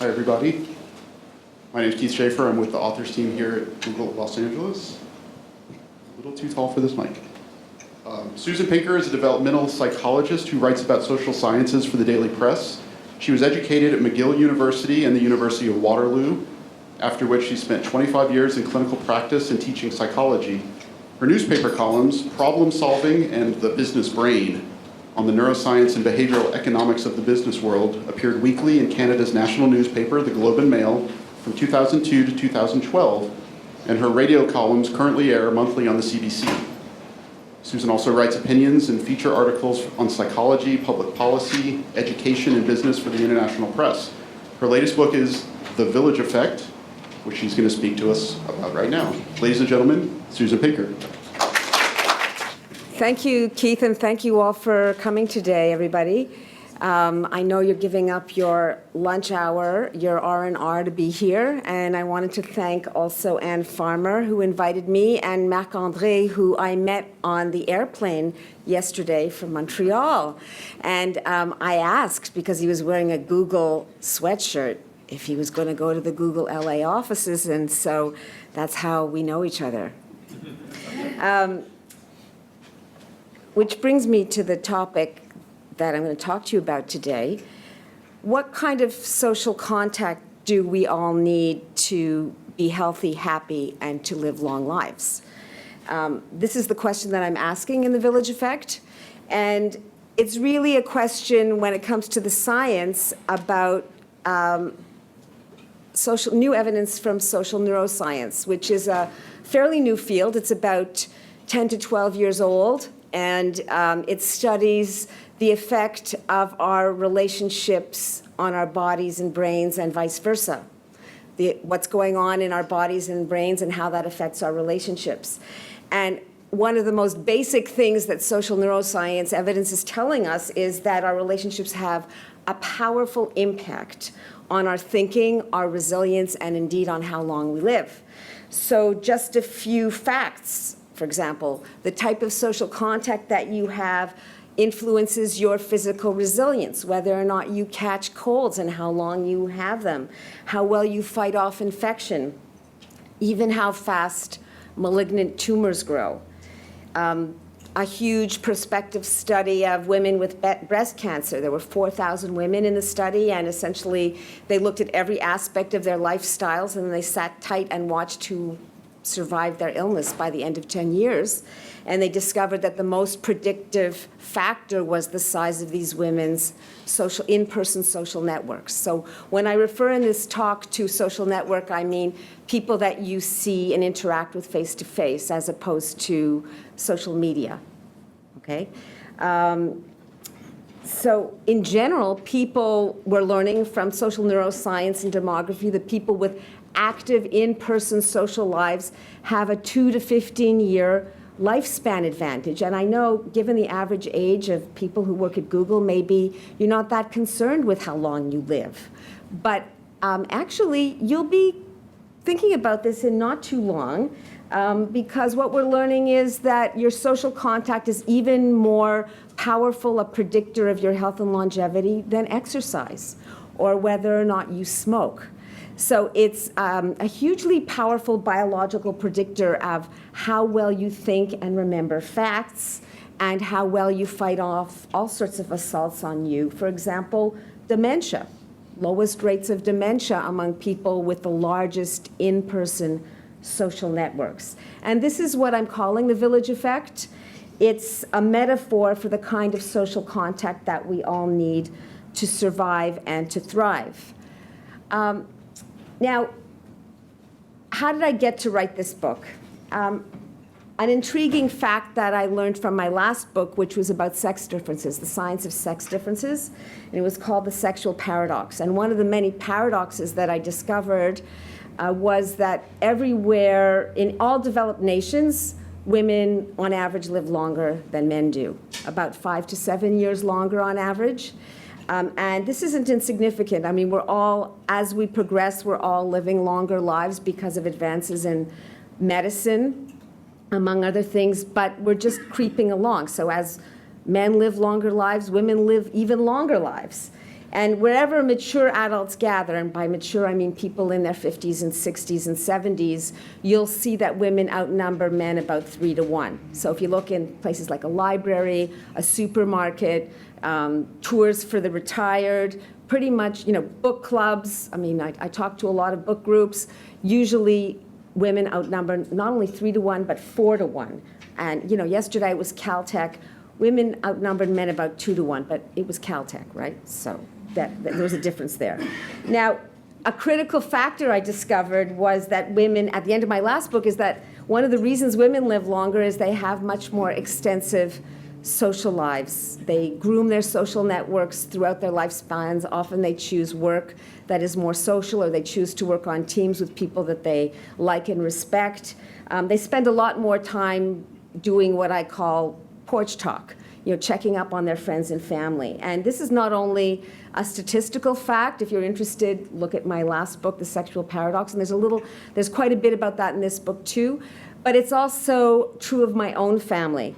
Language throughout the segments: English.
Hi, everybody. My name is Keith Schaefer. I'm with the authors team here at Google Los Angeles. A little too tall for this mic. Susan Pinker is a developmental psychologist who writes about social sciences for the Daily Press. She was educated at McGill University and the University of Waterloo, after which she spent 25 years in clinical practice and teaching psychology. Her newspaper columns, Problem Solving and The Business Brain, on the neuroscience and behavioral economics of the business world, appeared weekly in Canada's national newspaper, The Globe and Mail, from 2002 to 2012, and her radio columns currently air monthly on the CBC. Susan also writes opinions and feature articles on psychology, public policy, education, and business for the international press. Her latest book is The Village Effect, which she's going to speak to us about right now. Ladies and gentlemen, Susan Pinker. Thank you, Keith, and thank you all for coming today, everybody. I know you're giving up your lunch hour, your R&R to be here, and I wanted to thank also Anne Farmer, who invited me, and Marc-André, who I met on the airplane yesterday from Montreal. And I asked, because he was wearing a Google sweatshirt, if he was going to go to the Google LA offices, and so that's how we know each other. Which brings me to the topic that I'm going to talk to you about today. What kind of social contact do we all need to be healthy, happy, and to live long lives? This is the question that I'm asking in The Village Effect. And it's really a question when it comes to the science about new evidence from social neuroscience, which is a fairly new field. It's about 10 to 12 years old. And it studies the effect of our relationships on our bodies and brains and vice versa. What's going on in our bodies and brains and how that affects our relationships. And one of the most basic things that social neuroscience evidence is telling us is that our relationships have a powerful impact on our thinking, our resilience, and indeed on how long we live. So just a few facts. For example, the type of social contact that you have influences your physical resilience, whether or not you catch colds and how long you have them, how well you fight off infection, even how fast malignant tumors grow. A huge prospective study of women with breast cancer. There were 4,000 women in the study, and essentially they looked at every aspect of their lifestyles, and they sat tight and watched who survived their illness by the end of 10 years. And they discovered that the most predictive factor was the size of these women's in-person social networks. So when I refer in this talk to social network, I mean people that you see and interact with face-to-face as opposed to social media, okay? So in general, people were learning from social neuroscience and demography that people with active in-person social lives have a 2 to 15-year lifespan advantage. And I know, given the average age of people who work at Google, maybe you're not that concerned with how long you live. But actually, you'll be thinking about this in not too long, because what we're learning is that your social contact is even more powerful a predictor of your health and longevity than exercise or whether or not you smoke. So it's a hugely powerful biological predictor of how well you think and remember facts and how well you fight off all sorts of assaults on you. For example, dementia. Lowest rates of dementia among people with the largest in-person social networks. And this is what I'm calling the village effect. It's a metaphor for the kind of social contact that we all need to survive and to thrive. Now, how did I get to write this book? An intriguing fact that I learned from my last book, which was about sex differences, the science of sex differences, and it was called The Sexual Paradox. And one of the many paradoxes that I discovered was that everywhere, in all developed nations, women on average live longer than men do, about 5 to 7 years longer on average. And this isn't insignificant. I mean, we're all, as we progress, we're all living longer lives because of advances in medicine, among other things, but we're just creeping along. So as men live longer lives, women live even longer lives. And wherever mature adults gather, and by mature I mean people in their 50s and 60s and 70s, you'll see that women outnumber men about 3 to 1. So if you look in places like a library, a supermarket, tours for the retired, pretty much, book clubs. I mean, I talk to a lot of book groups. Usually women outnumber not only 3 to 1, but 4 to 1. And, yesterday it was Caltech. Women outnumbered men about 2 to 1, but it was Caltech, right? So there was a difference there. Now, a critical factor I discovered was that women, at the end of my last book, is that one of the reasons women live longer is they have much more extensive social lives. They groom their social networks throughout their lifespans. Often they choose work that is more social, or they choose to work on teams with people that they like and respect. They spend a lot more time doing what I call porch talk, checking up on their friends and family. And this is not only a statistical fact. If you're interested, look at my last book, The Sexual Paradox, and there's quite a bit about that in this book too. But it's also true of my own family.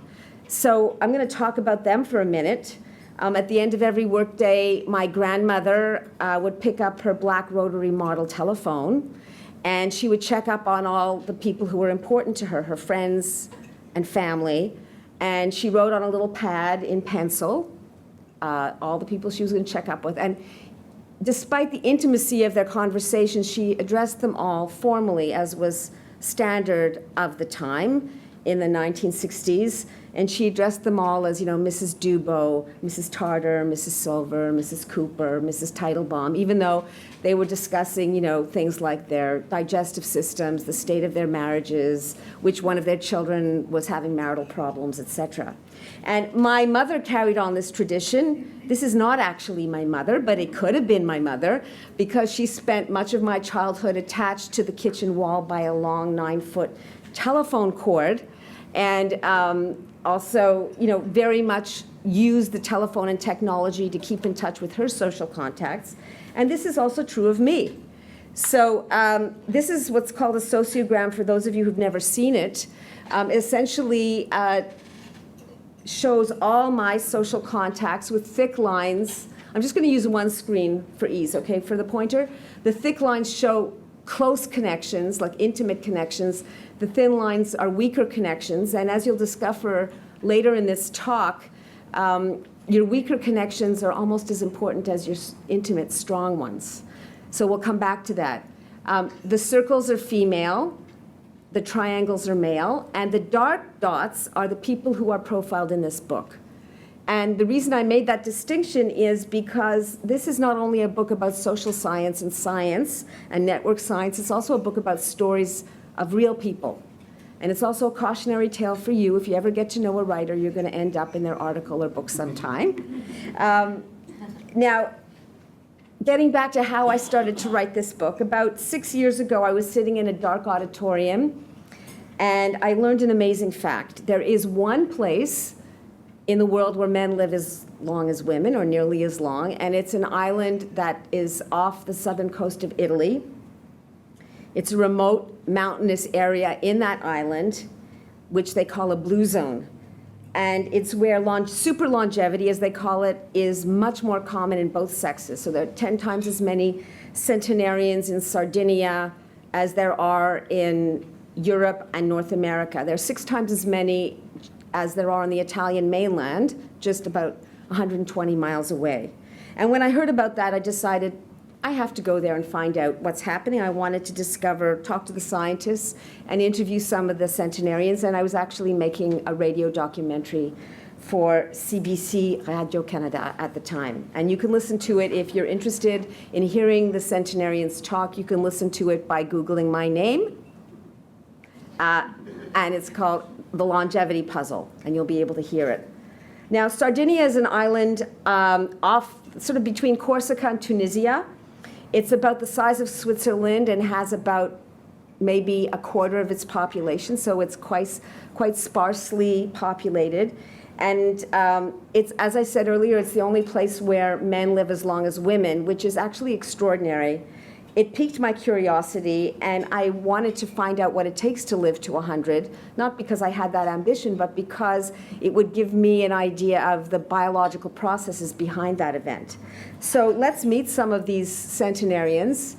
So I'm going to talk about them for a minute. At the end of every workday, my grandmother would pick up her black rotary model telephone, and she would check up on all the people who were important to her friends and family. And she wrote on a little pad in pencil all the people she was going to check up with. And despite the intimacy of their conversations, she addressed them all formally, as was standard of the time in the 1960s. And she addressed them all as, Mrs. Dubo, Mrs. Tarter, Mrs. Silver, Mrs. Cooper, Mrs. Teitelbaum, even though they were discussing, things like their digestive systems, the state of their marriages, which one of their children was having marital problems, etc. And my mother carried on this tradition. This is not actually my mother, but it could have been my mother, because she spent much of my childhood attached to the kitchen wall by a long 9-foot telephone cord. And also, very much used the telephone and technology to keep in touch with her social contacts. And this is also true of me. So this is what's called a sociogram, for those of you who've never seen it. Essentially shows all my social contacts with thick lines. I'm just going to use one screen for ease, okay, for the pointer. The thick lines show close connections, like intimate connections. The thin lines are weaker connections. And as you'll discover later in this talk, your weaker connections are almost as important as your intimate, strong ones. So we'll come back to that. The circles are female, the triangles are male, and the dark dots are the people who are profiled in this book. And the reason I made that distinction is because this is not only a book about social science and network science, it's also a book about stories of real people. And it's also a cautionary tale for you. If you ever get to know a writer, you're going to end up in their article or book sometime. Now, getting back to how I started to write this book, about 6 years ago, I was sitting in a dark auditorium, and I learned an amazing fact. There is one place in the world where men live as long as women, or nearly as long, and it's an island that is off the southern coast of Italy. It's a remote mountainous area in that island, which they call a blue zone. And it's where super longevity, as they call it, is much more common in both sexes. So there are 10 times as many centenarians in Sardinia as there are in Europe and North America. There are 6 times as many as there are on the Italian mainland, just about 120 miles away. And when I heard about that, I decided I have to go there and find out what's happening. I wanted to talk to the scientists and interview some of the centenarians, and I was actually making a radio documentary for CBC Radio-Canada at the time. And you can listen to it if you're interested in hearing the centenarians talk. You can listen to it by Googling my name, and it's called The Longevity Puzzle, and you'll be able to hear it. Now, Sardinia is an island off sort of between Corsica and Tunisia. It's about the size of Switzerland and has about maybe a quarter of its population, so it's quite sparsely populated. And it's, as I said earlier, it's the only place where men live as long as women, which is actually extraordinary. it piqued my curiosity, and I wanted to find out what it takes to live to 100, not because I had that ambition, but because it would give me an idea of the biological processes behind that event. So let's meet some of these centenarians.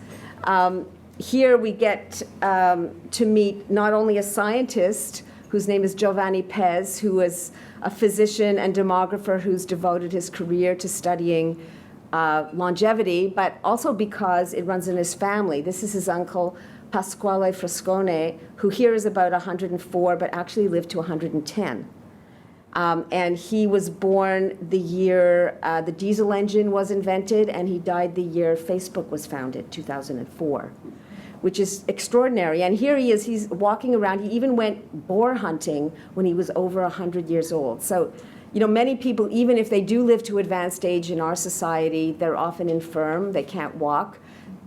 Here we get to meet not only a scientist, whose name is Giovanni Pez, who is a physician and demographer who's devoted his career to studying longevity, but also because it runs in his family. This is his uncle, Pasquale Frascone, who here is about 104, but actually lived to 110. And he was born the year the diesel engine was invented, and he died the year Facebook was founded, 2004, which is extraordinary. And here he is, he's walking around. He even went boar hunting when he was over 100 years old. So, you know, many people, even if they do live to advanced age in our society, they're often infirm, they can't walk.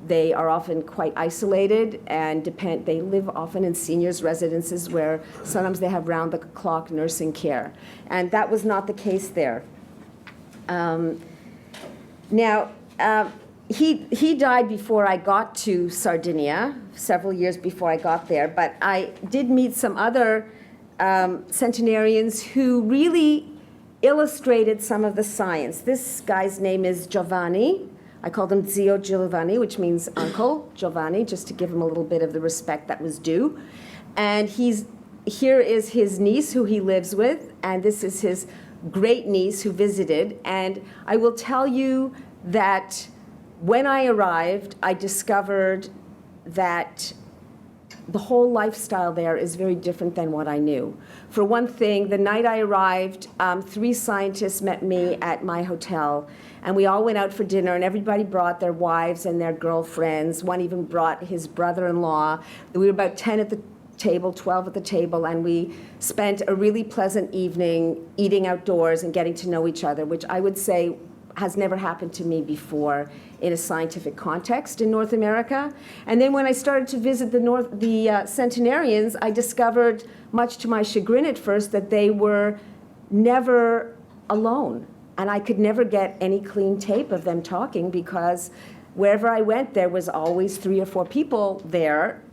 They are often quite isolated and they live often in seniors' residences where sometimes they have round-the-clock nursing care. And that was not the case there. He died before I got to Sardinia, several years before I got there, but I did meet some other centenarians who really illustrated some of the science. This guy's name is Giovanni. I called him Zio Giovanni, which means Uncle Giovanni, just to give him a little bit of the respect that was due. And here is his niece who he lives with, and this is his great niece who visited. And I will tell you that when I arrived, I discovered that the whole lifestyle there is very different than what I knew. For one thing, the night I arrived, 3 scientists met me at my hotel, and we all went out for dinner, and everybody brought their wives and their girlfriends. One even brought his brother-in-law. We were about 10 at the table, 12 at the table, and we spent a really pleasant evening eating outdoors and getting to know each other, which I would say has never happened to me before in a scientific context in North America. And then when I started to visit the centenarians, I discovered, much to my chagrin at first, that they were never alone. And I could never get any clean tape of them talking because wherever I went, there was always 3 or 4 people there,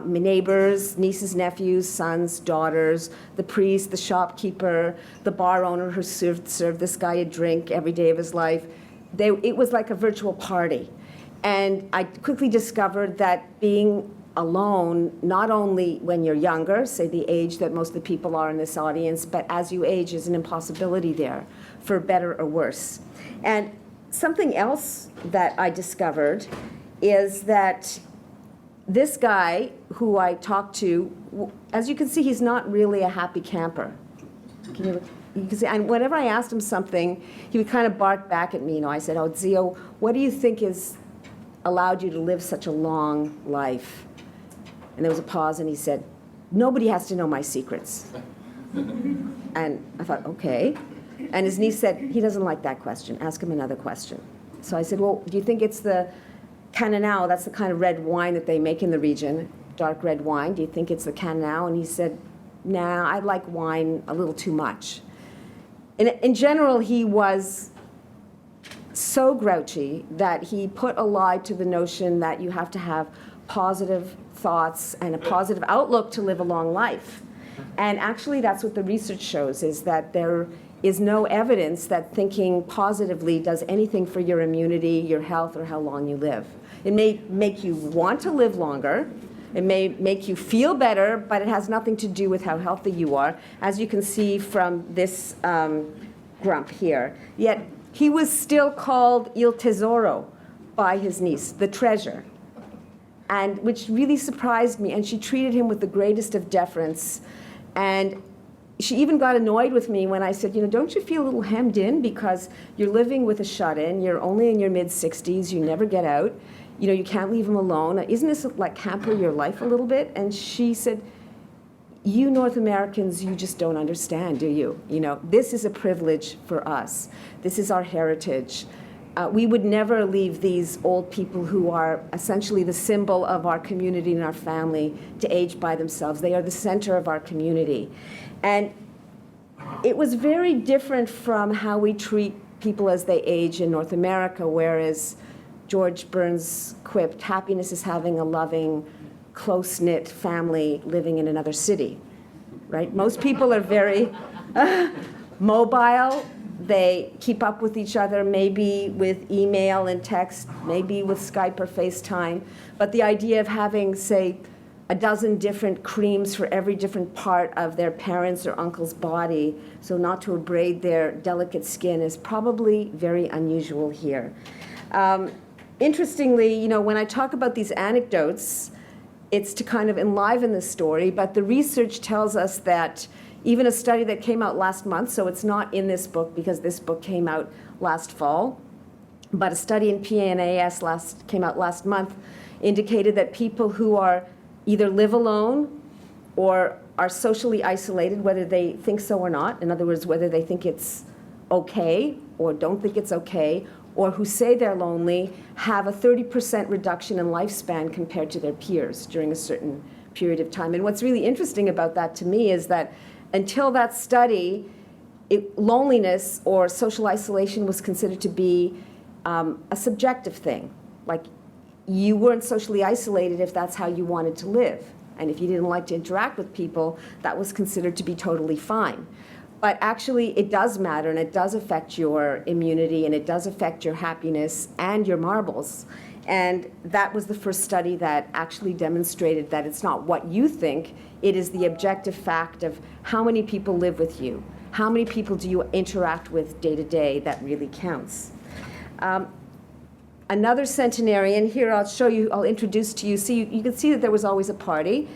neighbors, nieces, nephews, sons, daughters, the priest, the shopkeeper, the bar owner who served this guy a drink every day of his life. It was like a virtual party. And I quickly discovered that being alone, not only when you're younger, say the age that most of the people are in this audience, but as you age is an impossibility there, for better or worse. And something else that I discovered is that this guy who I talked to, as you can see, he's not really a happy camper. You can see, and whenever I asked him something, he would kind of bark back at me. You know, I said, "Oh, Zio, what do you think has allowed you to live such a long life?" And there was a pause, and he said, "Nobody has to know my secrets." And I thought, okay. And his niece said, "He doesn't like that question. Ask him another question." So I said, "Well, do you think it's the Cananao, that's the kind of red wine that they make in the region, dark red wine. Do you think it's the Cananao?" And he said, "Nah, I like wine a little too much." In general, he was so grouchy that he put a lie to the notion that you have to have positive thoughts and a positive outlook to live a long life. And actually, that's what the research shows, is that there is no evidence that thinking positively does anything for your immunity, your health, or how long you live. It may make you want to live longer. It may make you feel better, but it has nothing to do with how healthy you are, as you can see from this grump here. Yet he was still called Il Tesoro by his niece, the treasure, and which really surprised me. And she treated him with the greatest of deference. And she even got annoyed with me when I said, "You know, don't you feel a little hemmed in because you're living with a shut-in, you're only in your mid-60s, you never get out, you know, you can't leave him alone. Isn't this like hamper your life a little bit?" And she said, "You North Americans, you just don't understand, do you? You know, this is a privilege for us. This is our heritage. We would never leave these old people who are essentially the symbol of our community and our family to age by themselves. They are the center of our community." And it was very different from how we treat people as they age in North America, whereas George Burns quipped, happiness is having a loving, close-knit family living in another city, right? Most people are very mobile. They keep up with each other, maybe with email and text, maybe with Skype or FaceTime. But the idea of having, say, a dozen different creams for every different part of their parents' or uncle's body, so not to abrade their delicate skin, is probably very unusual here. Interestingly, when I talk about these anecdotes, it's to kind of enliven the story, but the research tells us that even a study that came out last month, so it's not in this book because this book came out last fall, but a study in PNAS came out last month, indicated that people who are either live alone or are socially isolated, whether they think so or not, in other words, whether they think it's okay or don't think it's okay, or who say they're lonely, have a 30% reduction in lifespan compared to their peers during a certain period of time. And what's really interesting about that to me is that until that study, loneliness or social isolation was considered to be a subjective thing. Like, you weren't socially isolated if that's how you wanted to live. And if you didn't like to interact with people, that was considered to be totally fine. But actually, it does matter, and it does affect your immunity, and it does affect your happiness and your marbles. And that was the first study that actually demonstrated that it's not what you think, it is the objective fact of how many people live with you, how many people do you interact with day to day that really counts. Another centenarian, here I'll introduce to you, see, you can see that there was always a party.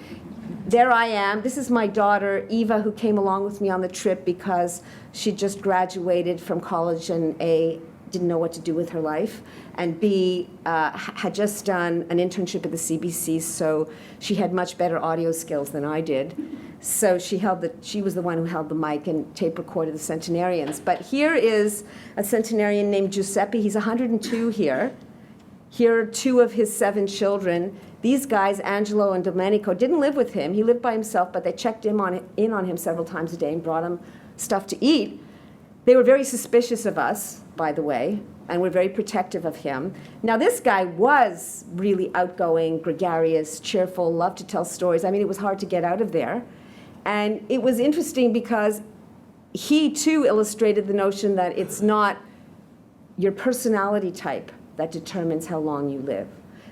There I am. This is my daughter, Eva, who came along with me on the trip because she just graduated from college and A, didn't know what to do with her life, and B, had just done an internship at the CBC, so she had much better audio skills than I did. So she was the one who held the mic and tape recorded the centenarians. But here is a centenarian named Giuseppe. He's 102 here. Here are 2 of his 7 children. These guys, Angelo and Domenico, didn't live with him. He lived by himself, but they checked in on him several times a day and brought him stuff to eat. They were very suspicious of us, by the way, and were very protective of him. Now, this guy was really outgoing, gregarious, cheerful, loved to tell stories. I mean, it was hard to get out of there. And it was interesting because he, too, illustrated the notion that it's not your personality type that determines how long you live.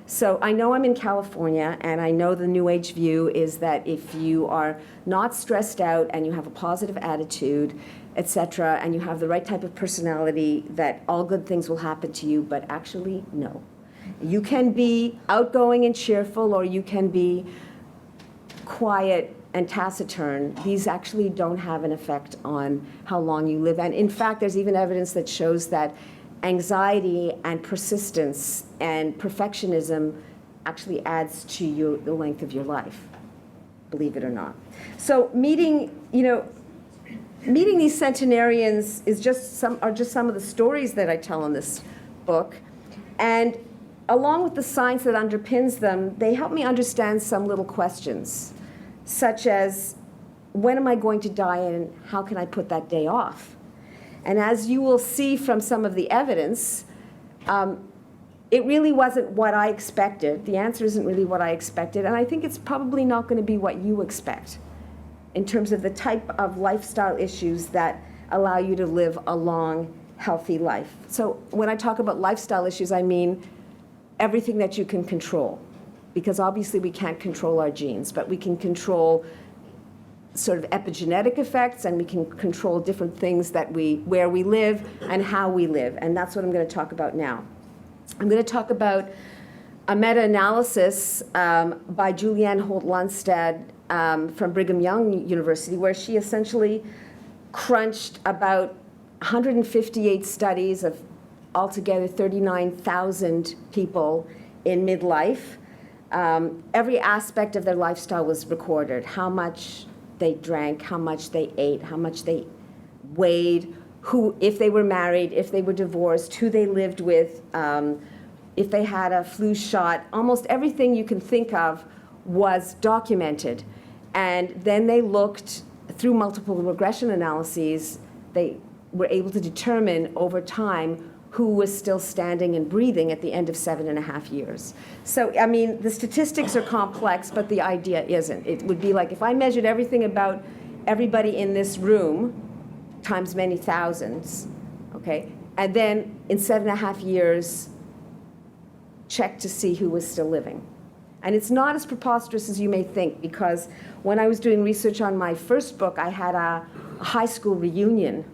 So I know I'm in California, and I know the New Age view is that if you are not stressed out and you have a positive attitude, etc., and you have the right type of personality, that all good things will happen to you, but actually, no. You can be outgoing and cheerful, or you can be quiet and taciturn. These actually don't have an effect on how long you live. And in fact, there's even evidence that shows that anxiety and persistence and perfectionism actually adds to the length of your life, believe it or not. So meeting these centenarians are just some of the stories that I tell in this book. And along with the science that underpins them, they help me understand some little questions, such as, when am I going to die and how can I put that day off? And as you will see from some of the evidence, it really wasn't what I expected. The answer isn't really what I expected, and I think it's probably not going to be what you expect in terms of the type of lifestyle issues that allow you to live a long, healthy life. So when I talk about lifestyle issues, I mean everything that you can control, because obviously we can't control our genes, but we can control sort of epigenetic effects, and we can control different things where we live and how we live, and that's what I'm going to talk about now. I'm going to talk about a meta-analysis by Julianne Holt-Lunstad from Brigham Young University, where she essentially crunched about 158 studies of altogether 39,000 people in midlife. Every aspect of their lifestyle was recorded: how much they drank, how much they ate, how much they weighed, if they were married, if they were divorced, who they lived with, if they had a flu shot. Almost everything you can think of was documented. And then they looked through multiple regression analyses. They were able to determine over time who was still standing and breathing at the end of 7.5 years. So, I mean, the statistics are complex, but the idea isn't. It would be like if I measured everything about everybody in this room times many thousands, okay, and then in 7.5 years, check to see who was still living. And it's not as preposterous as you may think, because when I was doing research on my first book, I had a high school reunion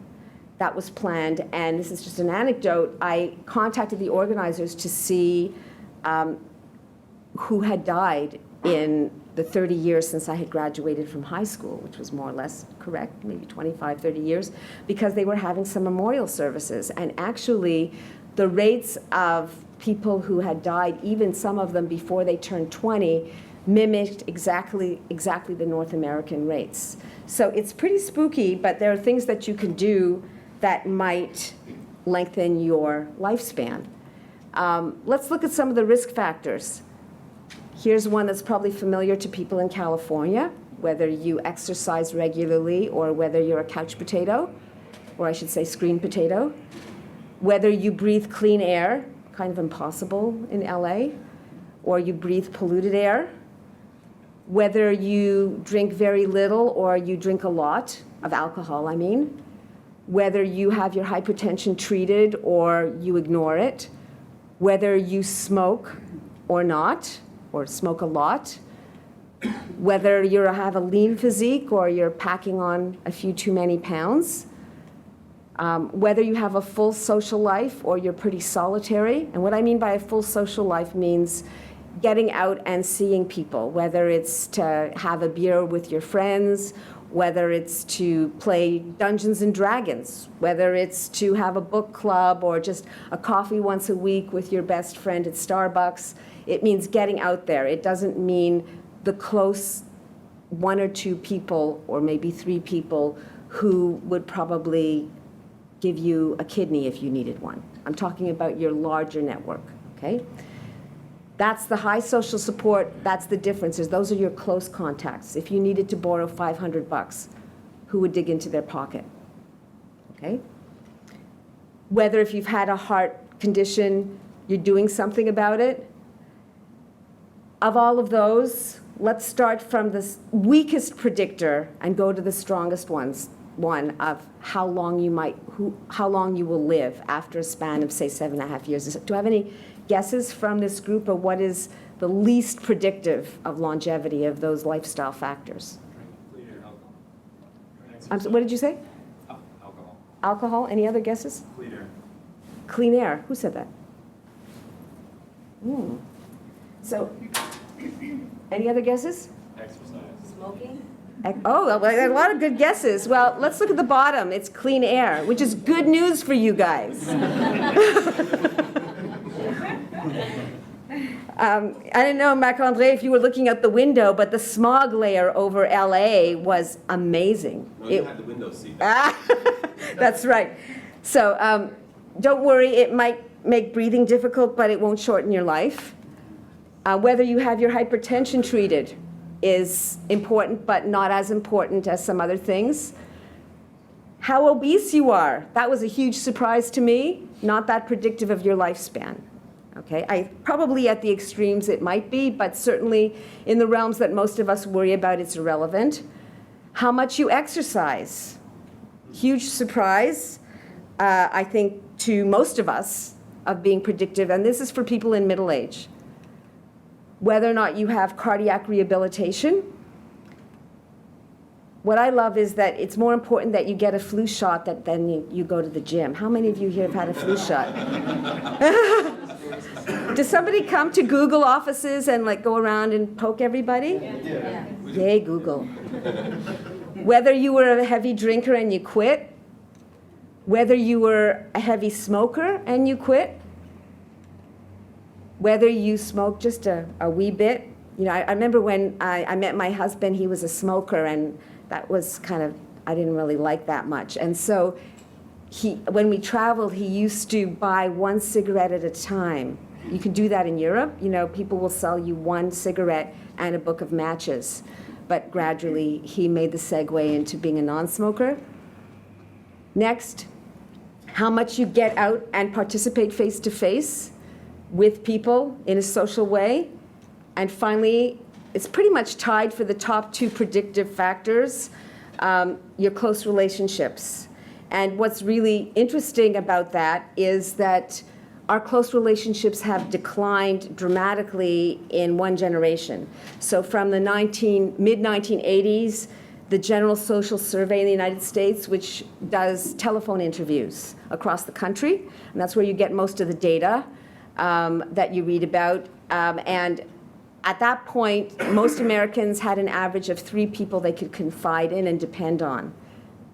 that was planned, and this is just an anecdote. I contacted the organizers to see who had died in the 30 years since I had graduated from high school, which was more or less correct, maybe 25, 30 years, because they were having some memorial services. And actually, the rates of people who had died, even some of them before they turned 20, mimicked exactly the North American rates. So it's pretty spooky, but there are things that you can do that might lengthen your lifespan. Let's look at some of the risk factors. Here's one that's probably familiar to people in California, whether you exercise regularly or whether you're a couch potato, or I should say screen potato. Whether you breathe clean air, kind of impossible in LA, or you breathe polluted air. Whether you drink very little or you drink a lot of alcohol, I mean. Whether you have your hypertension treated or you ignore it. Whether you smoke or not, or smoke a lot. Whether you have a lean physique or you're packing on a few too many pounds. Whether you have a full social life or you're pretty solitary. And what I mean by a full social life means getting out and seeing people, whether it's to have a beer with your friends, whether it's to play Dungeons and Dragons, whether it's to have a book club or just a coffee once a week with your best friend at Starbucks. It means getting out there. It doesn't mean the close 1 or 2 people, or maybe 3 people, who would probably give you a kidney if you needed one. I'm talking about your larger network, okay? That's the high social support. That's the differences. Those are your close contacts. If you needed to borrow $500, who would dig into their pocket? Okay? Whether if you've had a heart condition, you're doing something about it. Of all of those, let's start from the weakest predictor and go to the strongest one of how long you will live after a span of, say, 7.5 years. Do I have any guesses from this group of what is the least predictive of longevity of those lifestyle factors? Clean alcohol. What did you say? Alcohol. Alcohol? Any other guesses? Clean air. Clean air. Who said that? So, any other guesses? Exercise. Smoking? Oh, well, a lot of good guesses. Well, let's look at the bottom. It's clean air, which is good news for you guys. I didn't know, Marc-André, if you were looking out the window, but the smog layer over LA was amazing. No, you had the window seat. That's right. So don't worry, it might make breathing difficult, but it won't shorten your life. Whether you have your hypertension treated is important, but not as important as some other things. How obese you are, that was a huge surprise to me. Not that predictive of your lifespan. Okay, probably at the extremes it might be, but certainly in the realms that most of us worry about, it's irrelevant. How much you exercise, huge surprise, I think, to most of us of being predictive, and this is for people in middle age. Whether or not you have cardiac rehabilitation. What I love is that it's more important that you get a flu shot than you go to the gym. How many of you here have had a flu shot? Does somebody come to Google offices and like go around and poke everybody? Yeah. Yay, Google. Whether you were a heavy drinker and you quit, whether you were a heavy smoker and you quit, whether you smoked just a wee bit. You know, I remember when I met my husband, he was a smoker, and that was kind of, I didn't really like that much. And so when we traveled, he used to buy 1 cigarette at a time. You can do that in Europe. You know, people will sell you 1 cigarette and a book of matches. But gradually, he made the segue into being a non-smoker. Next, how much you get out and participate face-to-face with people in a social way. And finally, it's pretty much tied for the top two predictive factors, your close relationships. And what's really interesting about that is that our close relationships have declined dramatically in one generation. So from the mid-1980s, the General Social Survey in the United States, which does telephone interviews across the country, and that's where you get most of the data that you read about. And at that point, most Americans had an average of 3 people they could confide in and depend on.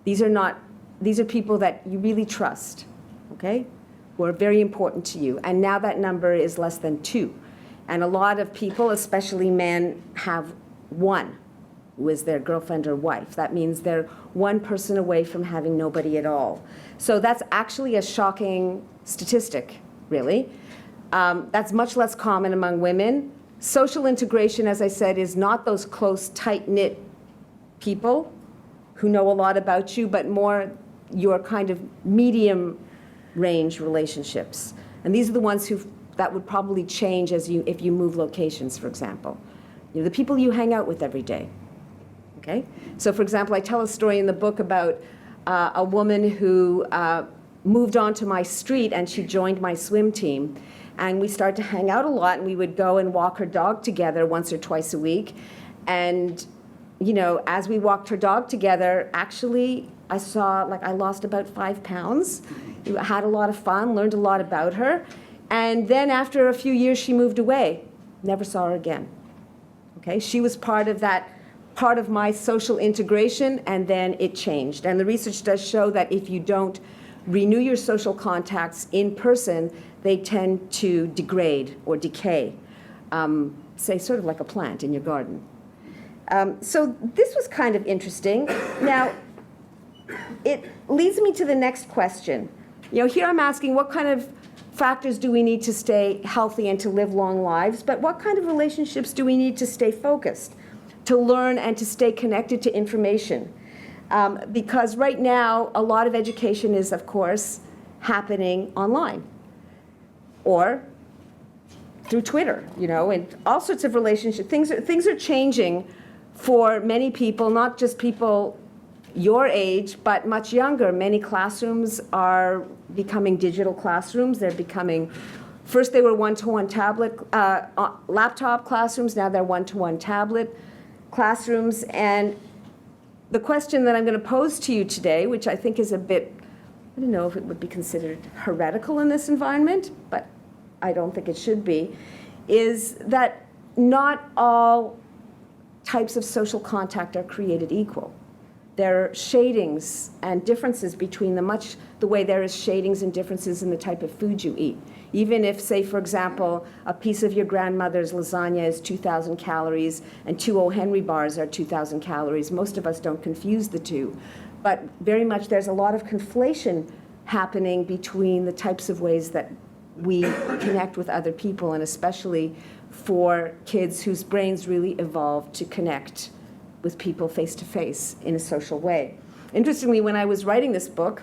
These are people that you really trust, okay, who are very important to you. And now that number is less than 2. And a lot of people, especially men, have 1, who is their girlfriend or wife. That means they're 1 person away from having nobody at all. So that's actually a shocking statistic, really. That's much less common among women. Social integration, as I said, is not those close, tight-knit people who know a lot about you, but more your kind of medium-range relationships. And these are the ones that would probably change if you move locations, for example. The people you hang out with every day. Okay? So, for example, I tell a story in the book about a woman who moved onto my street and she joined my swim team. And we started to hang out a lot, and we would go and walk her dog together once or twice a week. And, as we walked her dog together, actually, I saw, I lost about 5 pounds. I had a lot of fun, learned a lot about her. And then after a few years, she moved away. Never saw her again. Okay? She was part of my social integration, and then it changed. And the research does show that if you don't renew your social contacts in person, they tend to degrade or decay, say sort of like a plant in your garden. So this was kind of interesting. Now, it leads me to the next question. Here I'm asking what kind of factors do we need to stay healthy and to live long lives, but what kind of relationships do we need to stay focused, to learn and to stay connected to information? Because right now, a lot of education is, of course, happening online or through Twitter, and all sorts of relationships. Things are changing for many people, not just people your age, but much younger. Many classrooms are becoming digital classrooms. First they were one-to-one laptop classrooms, now they're one-to-one tablet classrooms. And the question that I'm going to pose to you today, which I think is a bit, I don't know if it would be considered heretical in this environment, but I don't think it should be, is that not all types of social contact are created equal. There are shadings and differences between them, much the way there is shadings and differences in the type of food you eat. Even if, say, for example, a piece of your grandmother's lasagna is 2,000 calories and 2 O. Henry bars are 2,000 calories, most of us don't confuse the two. But very much there's a lot of conflation happening between the types of ways that we connect with other people, and especially for kids whose brains really evolved to connect with people face-to-face in a social way. Interestingly, when I was writing this book,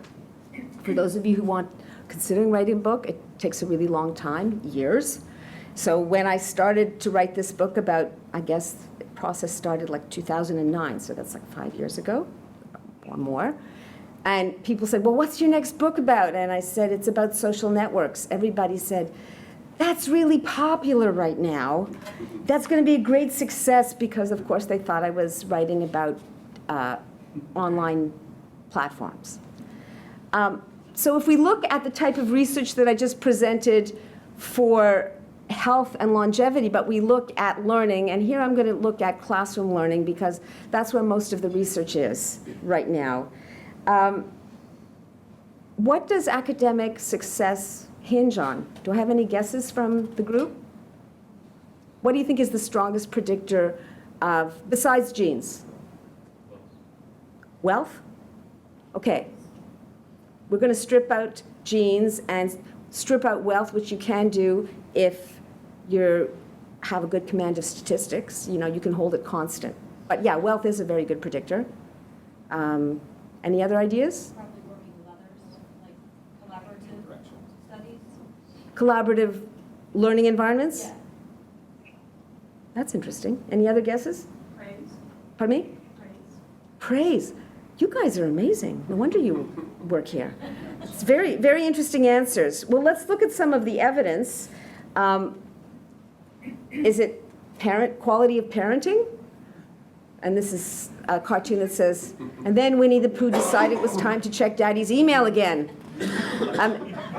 for those of you who considering writing a book, it takes a really long time, years. So when I started to write this book about, I guess the process started 2009, so that's 5 years ago or more. And people said, well, what's your next book about? And I said, it's about social networks. Everybody said, that's really popular right now. That's going to be a great success, because, of course, they thought I was writing about online platforms. So if we look at the type of research that I just presented for health and longevity, but we look at learning, and here I'm going to look at classroom learning because that's where most of the research is right now. What does academic success hinge on? Do I have any guesses from the group? What do you think is the strongest predictor besides genes? Wealth? Okay. We're going to strip out genes and strip out wealth, which you can do if you have a good command of statistics. You can hold it constant. But yeah, wealth is a very good predictor. Any other ideas? Probably working with others, Collaborative learning environments? Yeah. That's interesting. Any other guesses? Praise. Pardon me? Praise. Praise. You guys are amazing. No wonder you work here. It's very, very interesting answers. Well, let's look at some of the evidence. Is it quality of parenting? And this is a cartoon that says, and then Winnie the Pooh decided it was time to check Daddy's email again.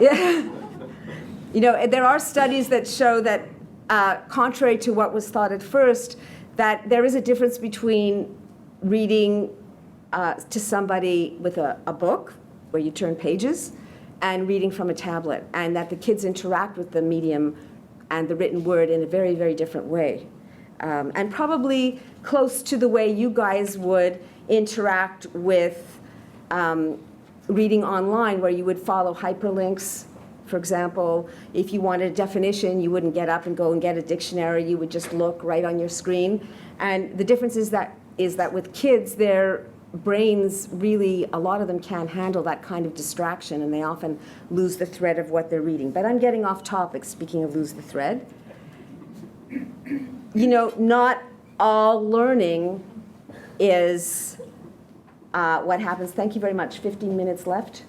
Yeah. You know, there are studies that show that, contrary to what was thought at first, that there is a difference between reading to somebody with a book, where you turn pages, and reading from a tablet, and that the kids interact with the medium and the written word in a very, very different way. And probably close to the way you guys would interact with reading online, where you would follow hyperlinks. For example, if you wanted a definition, you wouldn't get up and go and get a dictionary. You would just look right on your screen. And the difference is that with kids, their brains really, a lot of them can't handle that kind of distraction, and they often lose the thread of what they're reading. But I'm getting off topic, speaking of lose the thread. You know, not all learning is what happens. Thank you very much. 15 minutes left.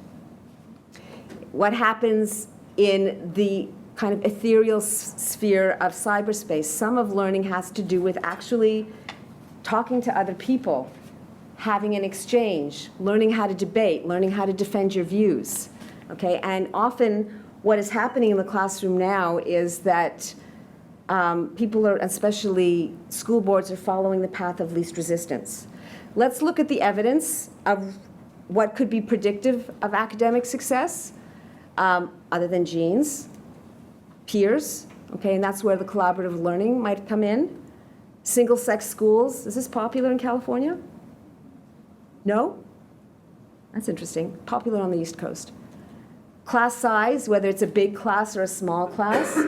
What happens in the kind of ethereal sphere of cyberspace. Some of learning has to do with actually talking to other people, having an exchange, learning how to debate, learning how to defend your views. Okay? And often what is happening in the classroom now is that people are, especially school boards, are following the path of least resistance. Let's look at the evidence of what could be predictive of academic success, other than genes, peers, okay, and that's where the collaborative learning might come in. Single-sex schools, is this popular in California? No? That's interesting. Popular on the East Coast. Class size, whether it's a big class or a small class.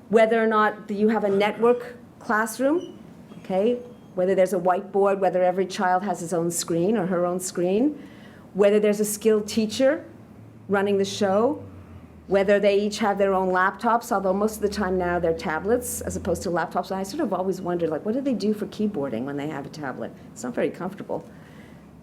Whether or not you have a network classroom, okay? Whether there's a whiteboard, whether every child has his own screen or her own screen. Whether there's a skilled teacher running the show. Whether they each have their own laptops, although most of the time now they're tablets as opposed to laptops. And I sort of always wondered, like, what do they do for keyboarding when they have a tablet? It's not very comfortable.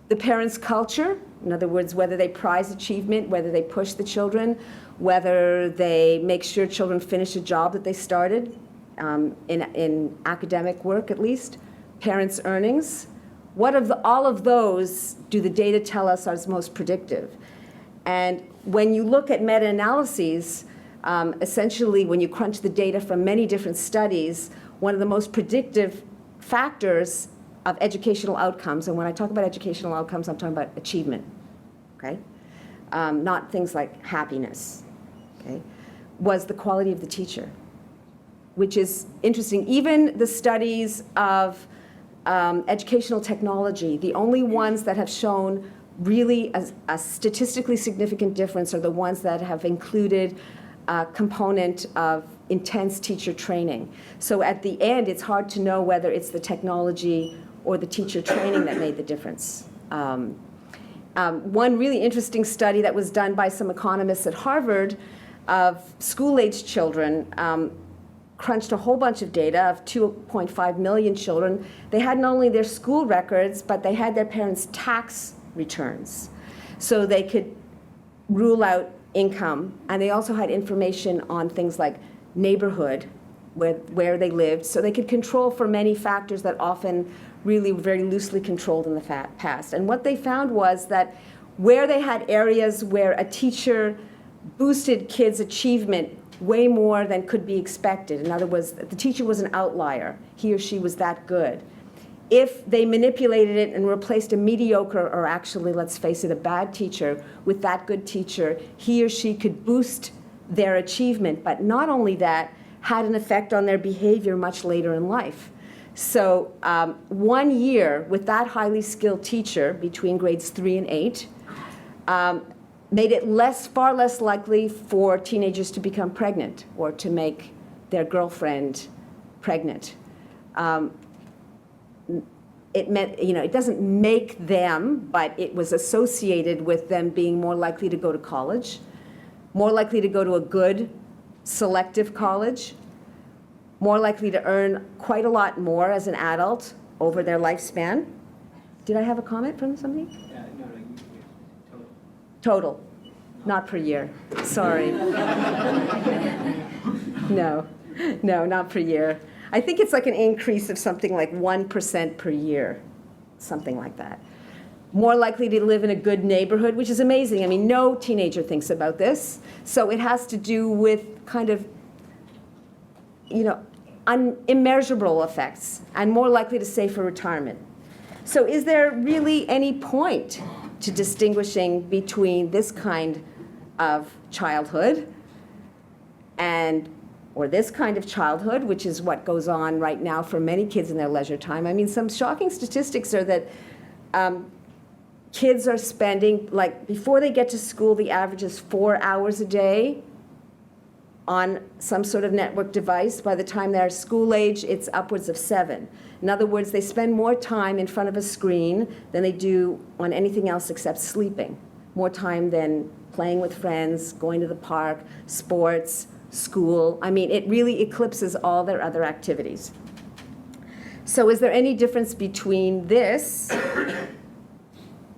The parents' culture, in other words, whether they prize achievement, whether they push the children, whether they make sure children finish a job that they started, in academic work at least. Parents' earnings. What of all of those do the data tell us are most predictive? And when you look at meta-analyses, essentially when you crunch the data from many different studies, one of the most predictive factors of educational outcomes, and when I talk about educational outcomes, I'm talking about achievement, okay? Not things like happiness, okay? Was the quality of the teacher, which is interesting. Even the studies of educational technology, the only ones that have shown really a statistically significant difference are the ones that have included a component of intense teacher training. So at the end, it's hard to know whether it's the technology or the teacher training that made the difference. One really interesting study that was done by some economists at Harvard of school-aged children crunched a whole bunch of data of 2.5 million children. They had not only their school records, but they had their parents' tax returns. So they could rule out income, and they also had information on things like neighborhood, where they lived, so they could control for many factors that often really were very loosely controlled in the past. And what they found was that where they had areas where a teacher boosted kids' achievement way more than could be expected, in other words, the teacher was an outlier, he or she was that good. If they manipulated it and replaced a mediocre, or actually, let's face it, a bad teacher with that good teacher, he or she could boost their achievement, but not only that, had an effect on their behavior much later in life. So 1 year with that highly skilled teacher between grades 3 and 8 made it far less likely for teenagers to become pregnant or to make their girlfriend pregnant. It meant, it doesn't make them, but it was associated with them being more likely to go to college, more likely to go to a good selective college, more likely to earn quite a lot more as an adult over their lifespan. Did I have a comment from somebody? No, Total, not per year. Sorry. No, not per year. I think it's like an increase of something like 1% per year, something like that. More likely to live in a good neighborhood, which is amazing. I mean, no teenager thinks about this. So it has to do with kind of, immeasurable effects, and more likely to save for retirement. So is there really any point to distinguishing between this kind of childhood or this kind of childhood, which is what goes on right now for many kids in their leisure time? I mean, some shocking statistics are that kids are spending, like, before they get to school, the average is 4 hours a day on some sort of network device. By the time they're school age, it's upwards of 7. In other words, they spend more time in front of a screen than they do on anything else except sleeping. More time than playing with friends, going to the park, sports, school. I mean, it really eclipses all their other activities. So is there any difference between this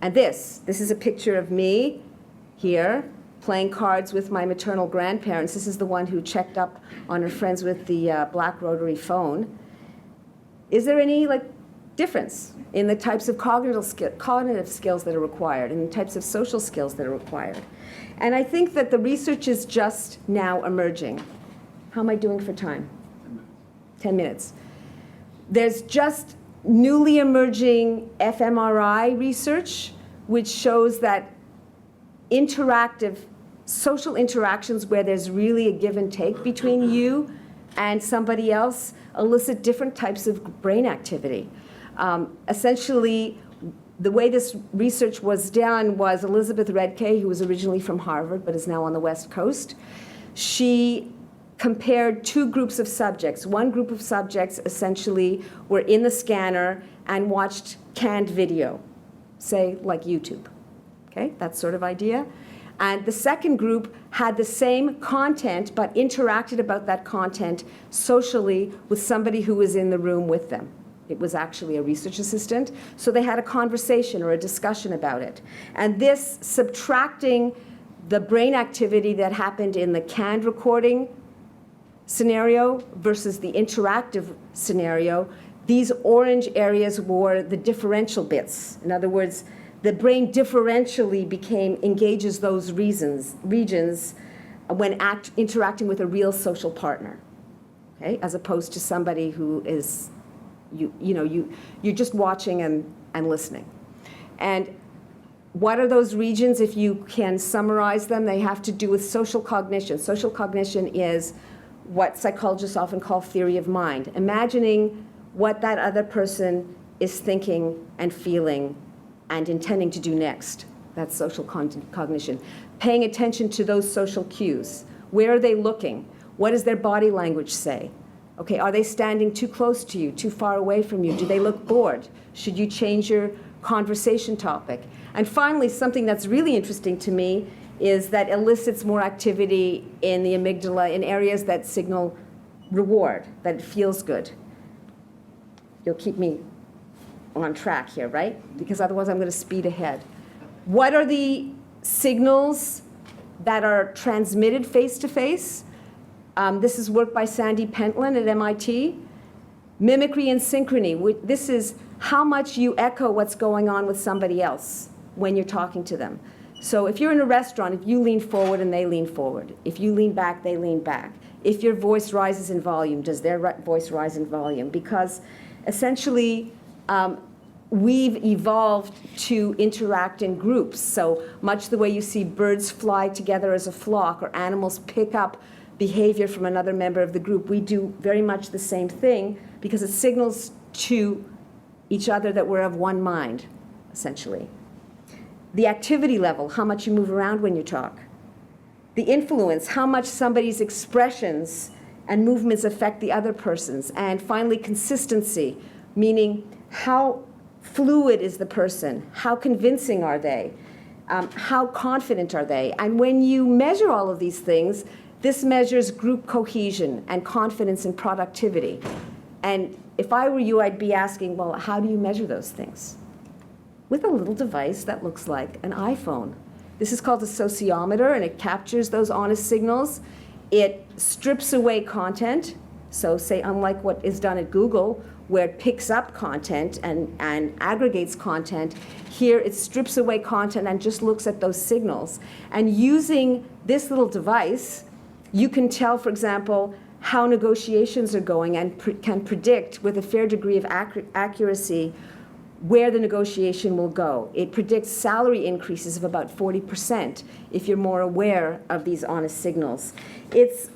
and this? This is a picture of me here playing cards with my maternal grandparents. This is the one who checked up on her friends with the black rotary phone. Is there any difference in the types of cognitive skills that are required and the types of social skills that are required? And I think that the research is just now emerging. How am I doing for time? 10 minutes. There's just newly emerging fMRI research, which shows that interactive social interactions where there's really a give and take between you and somebody else elicit different types of brain activity. Essentially, the way this research was done was Elizabeth Redkay, who was originally from Harvard but is now on the West Coast. She compared two groups of subjects. One group of subjects essentially were in the scanner and watched canned video, say like YouTube. Okay, that sort of idea. And the second group had the same content but interacted about that content socially with somebody who was in the room with them. It was actually a research assistant. So they had a conversation or a discussion about it. And this, subtracting the brain activity that happened in the canned recording scenario versus the interactive scenario, these orange areas were the differential bits. In other words, the brain differentially engages those regions when interacting with a real social partner, okay, as opposed to somebody who is, you're just watching and listening. And what are those regions? If you can summarize them, they have to do with social cognition. Social cognition is what psychologists often call theory of mind, imagining what that other person is thinking and feeling and intending to do next. That's social cognition. Paying attention to those social cues. Where are they looking? What does their body language say? Okay, are they standing too close to you, too far away from you? Do they look bored? Should you change your conversation topic? And finally, something that's really interesting to me is that elicits more activity in the amygdala in areas that signal reward, that it feels good. You'll keep me on track here, right? Because otherwise I'm going to speed ahead. What are the signals that are transmitted face-to-face? This is work by Sandy Pentland at MIT. Mimicry and synchrony. This is how much you echo what's going on with somebody else when you're talking to them. So if you're in a restaurant, if you lean forward and they lean forward, if you lean back, they lean back. If your voice rises in volume, does their voice rise in volume? Because essentially, we've evolved to interact in groups. So much the way you see birds fly together as a flock or animals pick up behavior from another member of the group, we do very much the same thing because it signals to each other that we're of one mind, essentially. The activity level, how much you move around when you talk. The influence, how much somebody's expressions and movements affect the other person's. And finally, consistency, meaning how fluid is the person? How convincing are they? How confident are they? And when you measure all of these things, This measures group cohesion and confidence and productivity. And if I were you, I'd be asking, well, how do you measure those things? With a little device that looks like an iPhone. This is called a sociometer, and it captures those honest signals. It strips away content. So say, unlike what is done at Google, where it picks up content and aggregates content, here it strips away content and just looks at those signals. And using this little device, you can tell, for example, how negotiations are going and can predict with a fair degree of accuracy where the negotiation will go. It predicts salary increases of about 40% if you're more aware of these honest signals. It's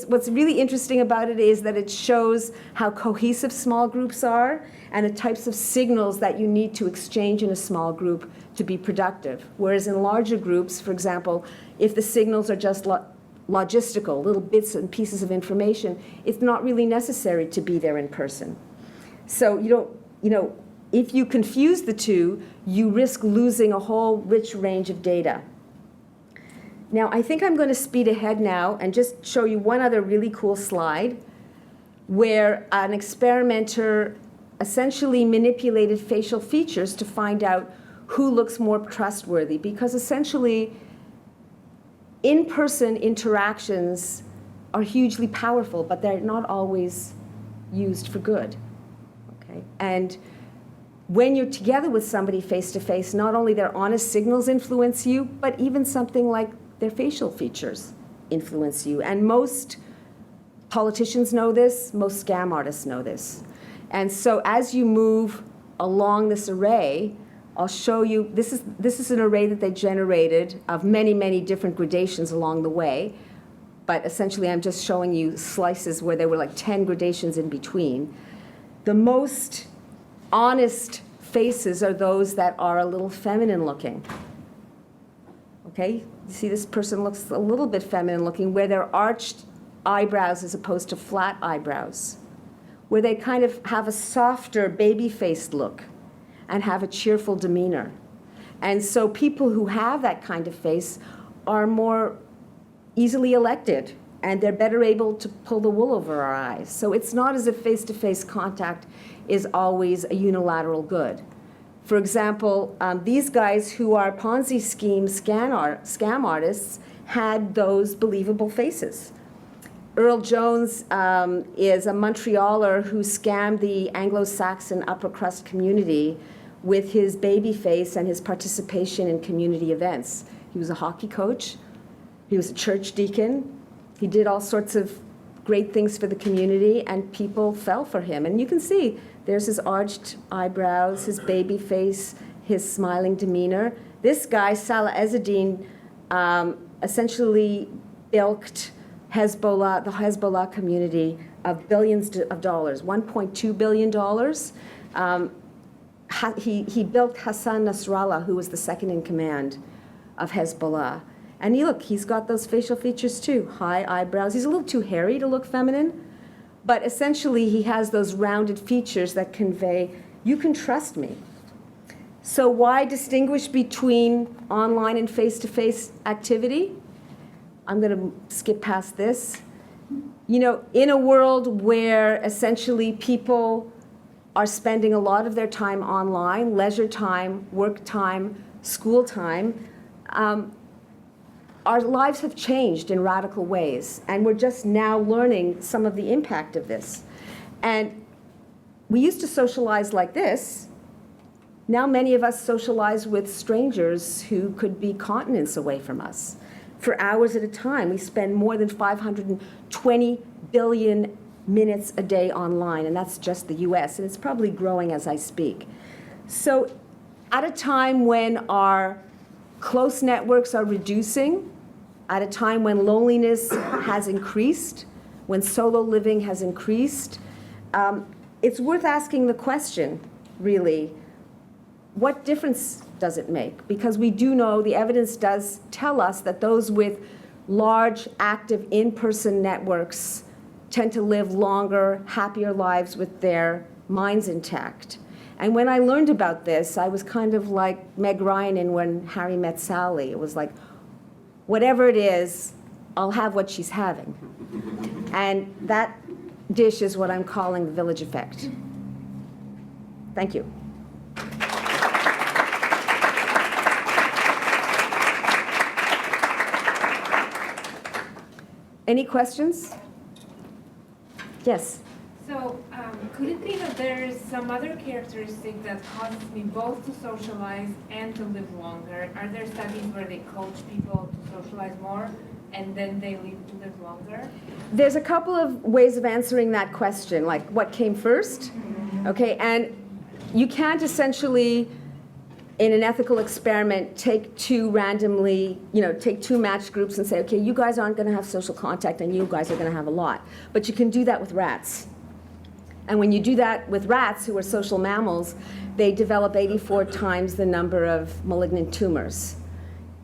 what's really interesting about it is that it shows how cohesive small groups are and the types of signals that you need to exchange in a small group to be productive. Whereas in larger groups, for example, if the signals are just logistical, little bits and pieces of information, it's not really necessary to be there in person. So if you confuse the two, you risk losing a whole rich range of data. Now, I think I'm going to speed ahead now and just show you one other really cool slide where an experimenter essentially manipulated facial features to find out who looks more trustworthy, because essentially in-person interactions are hugely powerful, but they're not always used for good. Okay? And when you're together with somebody face-to-face, not only their honest signals influence you, but even something like their facial features influence you. And most politicians know this, most scam artists know this. And so as you move along this array, I'll show you, this is an array that they generated of many, many different gradations along the way. But essentially, I'm just showing you slices where there were like 10 gradations in between. The most honest faces are those that are a little feminine looking. Okay, you see this person looks a little bit feminine looking, where they're arched eyebrows as opposed to flat eyebrows, where they kind of have a softer baby-faced look and have a cheerful demeanor. And so people who have that kind of face are more easily elected, and they're better able to pull the wool over our eyes. So it's not as if face-to-face contact is always a unilateral good. For example, these guys who are Ponzi scheme scam artists had those believable faces. Earl Jones is a Montrealer who scammed the Anglo-Saxon upper crust community with his baby face and his participation in community events. He was a hockey coach. He was a church deacon. He did all sorts of great things for the community, and people fell for him. And you can see there's his arched eyebrows, his baby face, his smiling demeanor. This guy, Salah Ezzedine, essentially bilked Hezbollah, the Hezbollah community, of billions of dollars, $1.2 billion. He bilked Hassan Nasrallah, who was the second in command of Hezbollah. And he's got those facial features too, high eyebrows. He's a little too hairy to look feminine, but essentially he has those rounded features that convey, you can trust me. So why distinguish between online and face-to-face activity? I'm going to skip past this. In a world where essentially people are spending a lot of their time online, leisure time, work time, school time, our lives have changed in radical ways, and we're just now learning some of the impact of this. And we used to socialize like this. Now many of us socialize with strangers who could be continents away from us for hours at a time. We spend more than 520 billion minutes a day online, and that's just the US, and it's probably growing as I speak. So at a time when our close networks are reducing, at a time when loneliness has increased, when solo living has increased, it's worth asking the question, really, what difference does it make? Because we do know, the evidence does tell us that those with large, active, in-person networks tend to live longer, happier lives with their minds intact. And when I learned about this, I was kind of like Meg Ryan in When Harry Met Sally. It was like, whatever it is, I'll have what she's having. And that dish is what I'm calling the village effect. Thank you. Any questions? Yes. So, could it be that there is some other characteristic that causes me both to socialize and to live longer? Are there studies where they coach people to socialize more and then they live longer? There's a couple of ways of answering that question, like what came first? Okay, and you can't essentially, in an ethical experiment, take two matched groups and say, okay, you guys aren't going to have social contact and you guys are going to have a lot. But you can do that with rats. And when you do that with rats, who are social mammals, they develop 84 times the number of malignant tumors.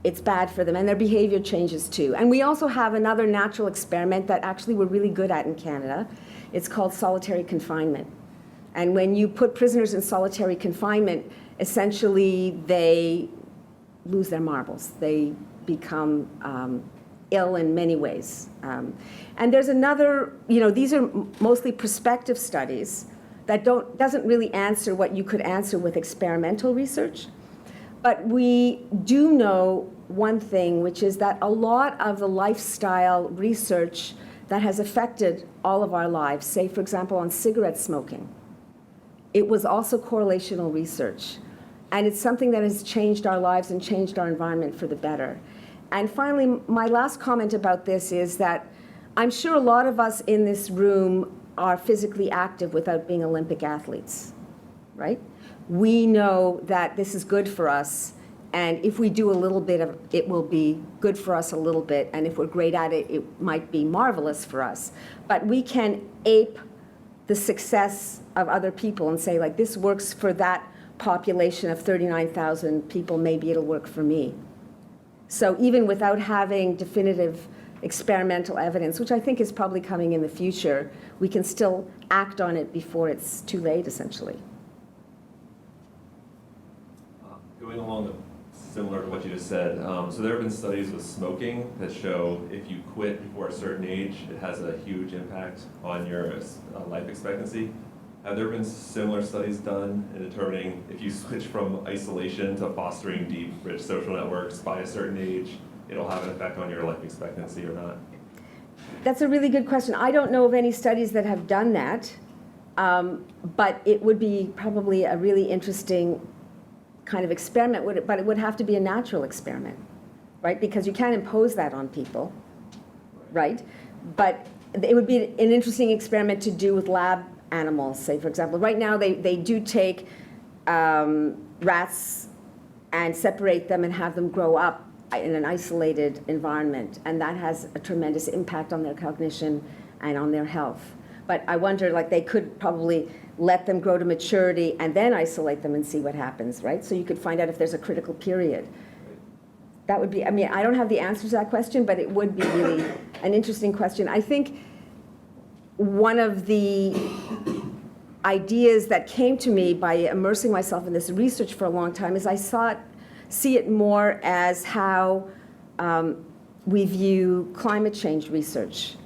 It's bad for them, and their behavior changes too. And we also have another natural experiment that actually we're really good at in Canada. It's called solitary confinement. And when you put prisoners in solitary confinement, essentially they lose their marbles. They become ill in many ways. And there's another, these are mostly prospective studies that doesn't really answer what you could answer with experimental research. But we do know one thing, which is that a lot of the lifestyle research that has affected all of our lives, say, for example, on cigarette smoking, it was also correlational research. And it's something that has changed our lives and changed our environment for the better. And finally, my last comment about this is that I'm sure a lot of us in this room are physically active without being Olympic athletes, right? We know that this is good for us, and if we do a little bit of it, will be good for us a little bit, and if we're great at it, it might be marvelous for us. But we can ape the success of other people and say, like, this works for that population of 39,000 people, maybe it'll work for me. So even without having definitive experimental evidence, which I think is probably coming in the future, we can still act on it before it's too late, essentially. Going along similar to what you just said, so there have been studies with smoking that show if you quit before a certain age, it has a huge impact on your life expectancy. Have there been similar studies done in determining if you switch from isolation to fostering deep, rich social networks by a certain age, it'll have an effect on your life expectancy or not? That's a really good question. I don't know of any studies that have done that, but it would be probably a really interesting kind of experiment, but it would have to be a natural experiment, right? Because you can't impose that on people, right? But it would be an interesting experiment to do with lab animals, say, for example. Right now, they do take rats and separate them and have them grow up in an isolated environment, and that has a tremendous impact on their cognition and on their health. But I wonder, like, they could probably let them grow to maturity and then isolate them and see what happens, right? So you could find out if there's a critical period. That would be, I mean, I don't have the answer to that question, but it would be really an interesting question. I think one of the ideas that came to me by immersing myself in this research for a long time is I see it more as how we view climate change research.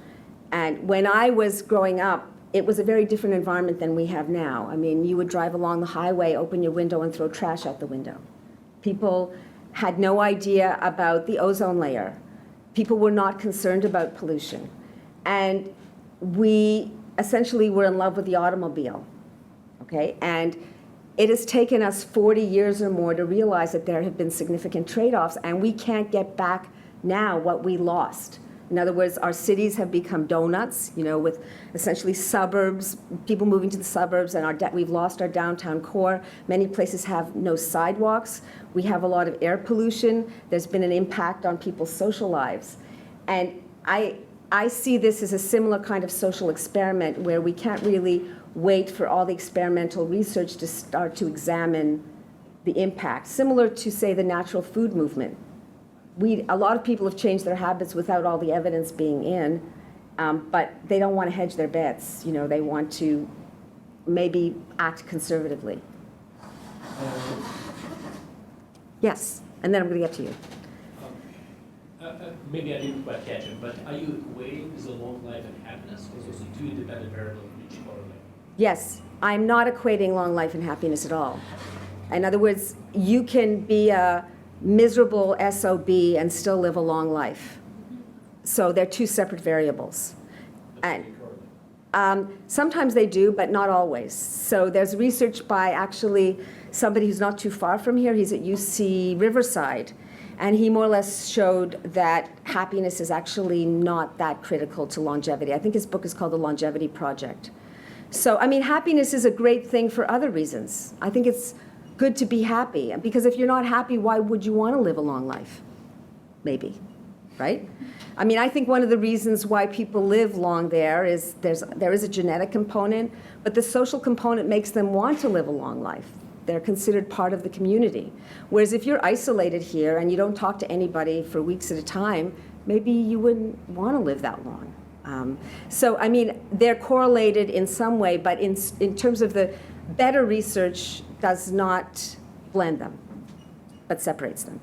And when I was growing up, it was a very different environment than we have now. I mean, you would drive along the highway, open your window, and throw trash out the window. People had no idea about the ozone layer. People were not concerned about pollution. And we essentially were in love with the automobile, okay? And it has taken us 40 years or more to realize that there have been significant trade-offs, and we can't get back now what we lost. In other words, our cities have become donuts, with essentially suburbs, people moving to the suburbs, and we've lost our downtown core. Many places have no sidewalks. We have a lot of air pollution. There's been an impact on people's social lives. And I see this as a similar kind of social experiment where we can't really wait for all the experimental research to start to examine the impact, similar to, say, the natural food movement. A lot of people have changed their habits without all the evidence being in, but they don't want to hedge their bets. They want to maybe act conservatively. Yes, and then I'm going to get to you. maybe I didn't quite catch it, but are you equating the long life and happiness, or those are two independent variables which correlate? Yes, I'm not equating long life and happiness at all. In other words, you can be a miserable SOB and still live a long life. So they're two separate variables. And sometimes they do, but not always. So there's research by actually somebody who's not too far from here. He's at UC Riverside. And he more or less showed that happiness is actually not that critical to longevity. I think his book is called The Longevity Project. So, I mean, happiness is a great thing for other reasons. I think it's good to be happy. Because if you're not happy, why would you want to live a long life? Maybe, right? I mean, I think one of the reasons why people live long there is there is a genetic component, but the social component makes them want to live a long life. They're considered part of the community. Whereas if you're isolated here and you don't talk to anybody for weeks at a time, maybe you wouldn't want to live that long. So, I mean, they're correlated in some way, but in terms of the better research does not blend them, but separates them.